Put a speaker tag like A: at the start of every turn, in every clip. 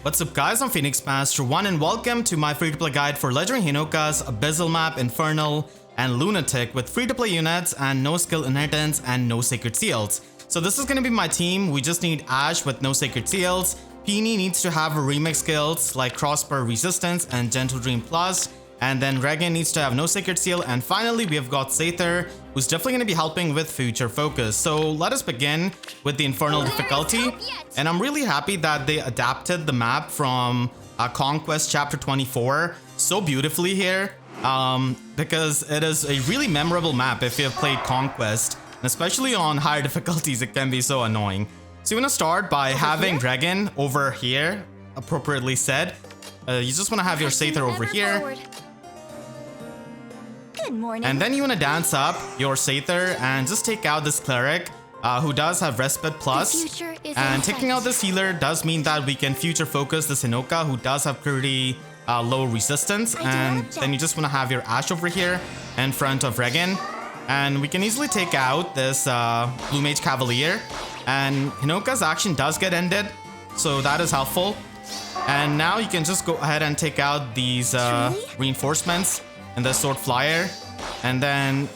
A: What's up guys, I'm Phoenix Master 1 and welcome to my free-to-play guide for legendary Hinoka's Abyssal map, Infernal and Lunatic with free-to-play units and no skill inheritance and no sacred seals. So this is gonna be my team. We just need Ash with no sacred seals. Peony needs to have remix skills like Crossbar Resistance and Gentle Dream Plus. And then Reginn needs to have no sacred seal. And finally, we have got Seidr, who's definitely going to be helping with future focus. So let us begin with the Infernal difficulty. And I'm really happy that they adapted the map from Conquest Chapter 24 so beautifully here. Because it is a really memorable map if you have played Conquest. And especially on higher difficulties, it can be so annoying. So you're going to start by having Reginn over here, appropriately said. You just want to have your Seidr over here.
B: Good morning.
A: And then you want to dance up your Seidr and just take out this cleric who does have respite plus. And taking out this healer does mean that we can future focus this Hinoka who does have pretty low resistance. And then you just want to have your Ash over here in front of Reginn. And we can easily take out this Blue Mage Cavalier. And Hinoka's action does get ended, so that is helpful. And now you can just go ahead and take out these reinforcements and the Sword Flyer. And then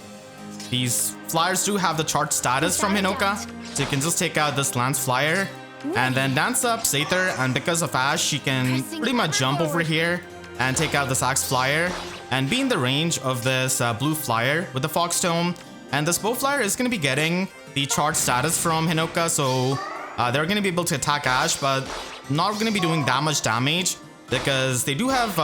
A: these flyers do have the charged status from Hinoka, so you can just take out this Lance Flyer and then dance up Seidr. And because of Ash, she can pretty much jump over here and take out this Axe Flyer and be in the range of this Blue Flyer with the Fox Tome. And this Bow Flyer is going to be getting the charged status from Hinoka, so they're going to be able to attack Ash, but not going to be doing that much damage because they do have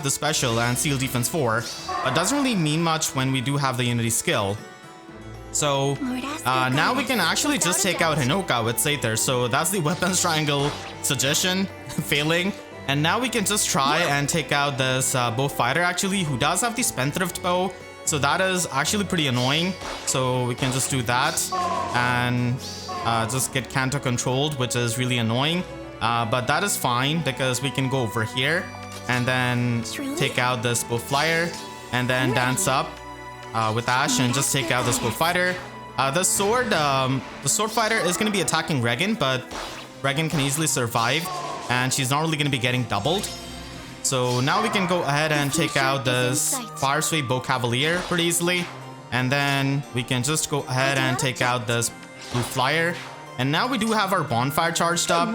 A: the special and seal defense 4, but doesn't really mean much when we do have the unity skill. So now we can actually just take out Hinoka with Seidr. So that's the weapons triangle suggestion failing. And now we can just try and take out this bow fighter actually, who does have the Spendthrift bow. So that is actually pretty annoying. So we can just do that and just get Kanto controlled, which is really annoying. But that is fine because we can go over here and then take out this bow flyer and then dance up with Ash and just take out this bow fighter. The sword fighter is going to be attacking Reginn, but Reginn can easily survive and she's not really going to be getting doubled. So now we can go ahead and take out this Fire Sway Bow Cavalier pretty easily. And then we can just go ahead and take out this Blue Flyer. And now we do have our Bonfire charged up.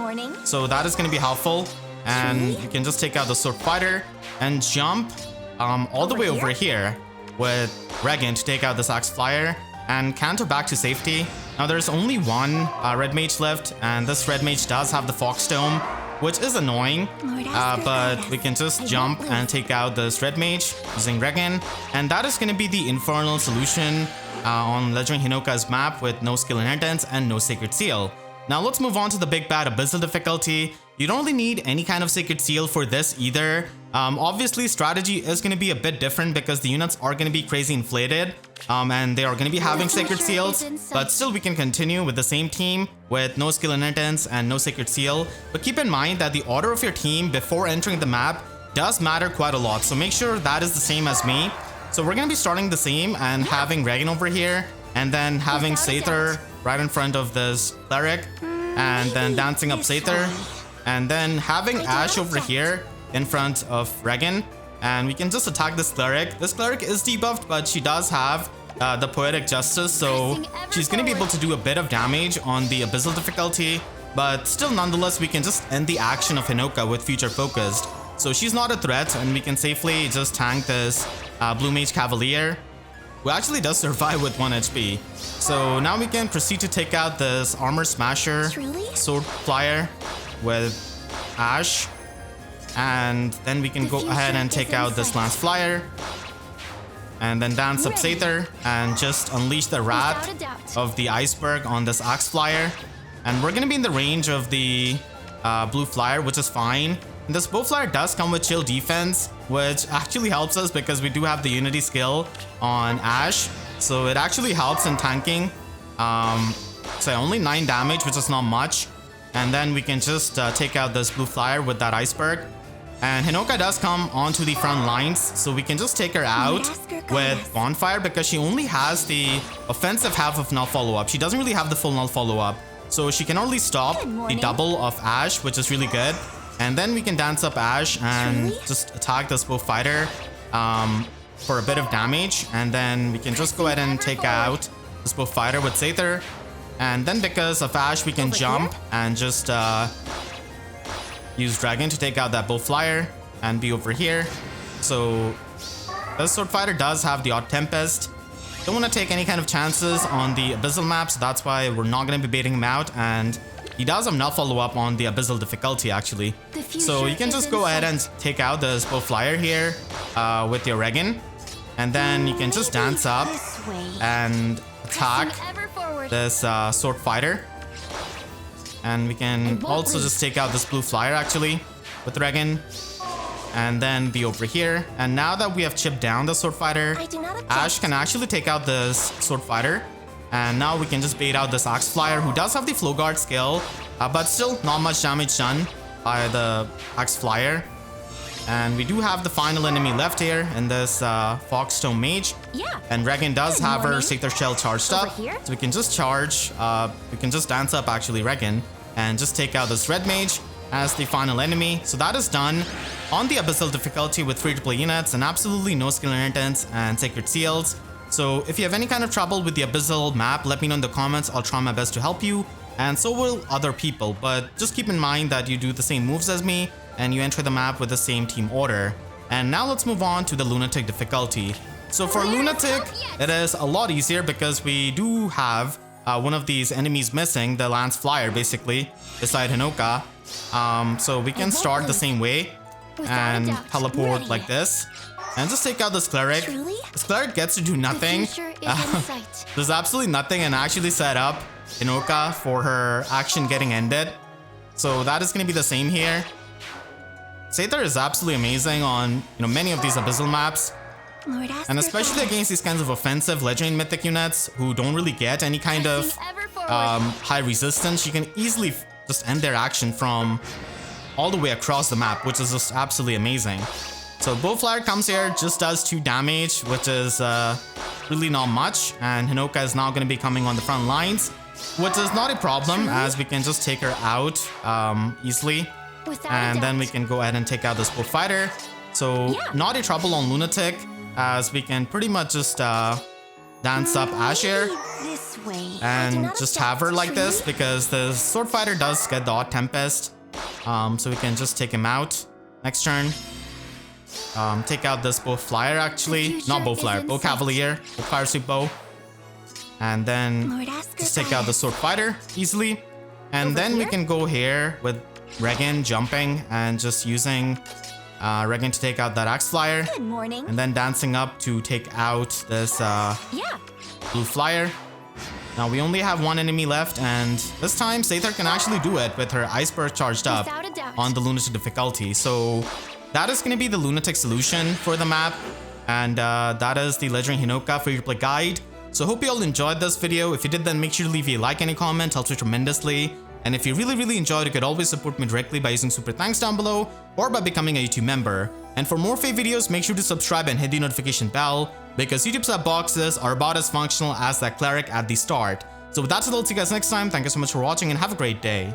A: So that is going to be helpful. And you can just take out the Sword Fighter and jump all the way over here with Reginn to take out this Axe Flyer and canter back to safety. Now there's only one Red Mage left, and this Red Mage does have the Fox Dome, which is annoying, but we can just jump and take out this Red Mage using Reginn. And that is going to be the Infernal solution on legendary Hinoka's map with no skill inheritance and no sacred seal. Now let's move on to the big bad Abyssal difficulty. You don't really need any kind of sacred seal for this either. Obviously strategy is going to be a bit different because the units are going to be crazy inflated and they are going to be having sacred seals, but still we can continue with the same team with no skill inheritance and no sacred seal. But keep in mind that the order of your team before entering the map does matter quite a lot, so make sure that is the same as me. So we're going to be starting the same and having Reginn over here and then having Seidr right in front of this cleric and then dancing up Seidr. And then having Ash over here in front of Reginn. And we can just attack this cleric. This cleric is debuffed, but she does have the Poetic Justice. So she's going to be able to do a bit of damage on the Abyssal difficulty. But still, nonetheless, we can just end the action of Hinoka with Future Focused. So she's not a threat, and we can safely just tank this Blue Mage Cavalier, who actually does survive with 1 HP. So now we can proceed to take out this Armor Smasher Sword Flyer with Ash, and then we can go ahead and take out this Lance Flyer and then dance up Seidr and just unleash the wrath of the iceberg on this Axe Flyer. And we're gonna be in the range of the Blue Flyer, which is fine. And this Bow Flyer does come with chill defense, which actually helps us because we do have the unity skill on Ash, so it actually helps in tanking. So only 9 damage, which is not much. And then we can just take out this Blue Flyer with that iceberg. And Hinoka does come onto the front lines, so we can just take her out with Bonfire because she only has the offensive half of null follow-up. She doesn't really have the full null follow-up. So she can only stop the double of Ash, which is really good. And then we can dance up Ash and just attack this bow fighter for a bit of damage. And then we can just go ahead and take out this bow fighter with Seidr. And then because of Ash, we can jump and just use Reginn to take out that bow flyer and be over here. So this sword fighter does have the Odd Tempest. Don't want to take any kind of chances on the Abyssal map, so that's why we're not going to be baiting him out. And he does have no follow-up on the Abyssal difficulty, actually. So you can just go ahead and take out this bow flyer here with your Reginn. And then you can just dance up and attack this sword fighter. And we can also just take out this blue flyer, actually, with Reginn. And then be over here. And now that we have chipped down the sword fighter, Ash can actually take out this sword fighter. And now we can just bait out this axe flyer, who does have the flow guard skill, but still not much damage done by the axe flyer. And we do have the final enemy left here in this Fogstone Mage. And Reginn does have her Seidr Shell charged up. So we can just charge, we can just dance up actually Reginn and just take out this red mage as the final enemy. So that is done on the Abyssal difficulty with free-to-play units and absolutely no skill inheritance and sacred seals. So if you have any kind of trouble with the Abyssal map, let me know in the comments. I'll try my best to help you, and so will other people. But just keep in mind that you do the same moves as me and you enter the map with the same team order. And now let's move on to the Lunatic difficulty. So for Lunatic, it is a lot easier because we do have one of these enemies missing, the Lance Flyer basically, beside Hinoka. So we can start the same way and teleport like this and just take out this cleric. This cleric gets to do nothing. There's absolutely nothing, and actually set up Hinoka for her action getting ended. So that is going to be the same here. Seidr is absolutely amazing on many of these Abyssal maps. And especially against these kinds of offensive legendary and mythic units who don't really get any kind of high resistance. You can easily just end their action from all the way across the map, which is just absolutely amazing. So Bowflyer comes here, just does 2 damage, which is really not much. And Hinoka is now going to be coming on the front lines, which is not a problem as we can just take her out easily. And then we can go ahead and take out this Bullfighter. So not a trouble on Lunatic, as we can pretty much just dance up Ash here and just have her like this, because the Sword Fighter does get the Odd Tempest. So we can just take him out next turn. Take out this Bow Flyer, actually. Not Bow Flyer, Bow Cavalier with Fire Sweep Bow. And then just take out the Sword Fighter easily. And then we can go here with Reginn jumping and just using Reginn to take out that Axe Flyer. And then dancing up to take out this Blue Flyer. Now we only have 1 enemy left, and this time Seidr can actually do it with her Ice Burst charged up on the Lunatic difficulty. So that is going to be the Lunatic solution for the map, and that is the Legendary Hinoka free-to-play guide. So hope you all enjoyed this video. If you did, then make sure to leave a like and a comment, helps me tremendously. And if you really enjoyed, you could always support me directly by using super thanks down below or by becoming a YouTube member. And for more FEH videos, make sure to subscribe and hit the notification bell, because YouTube sub boxes are about as functional as that cleric at the start. So with that said, I'll see you guys next time. Thank you so much for watching and have a great day.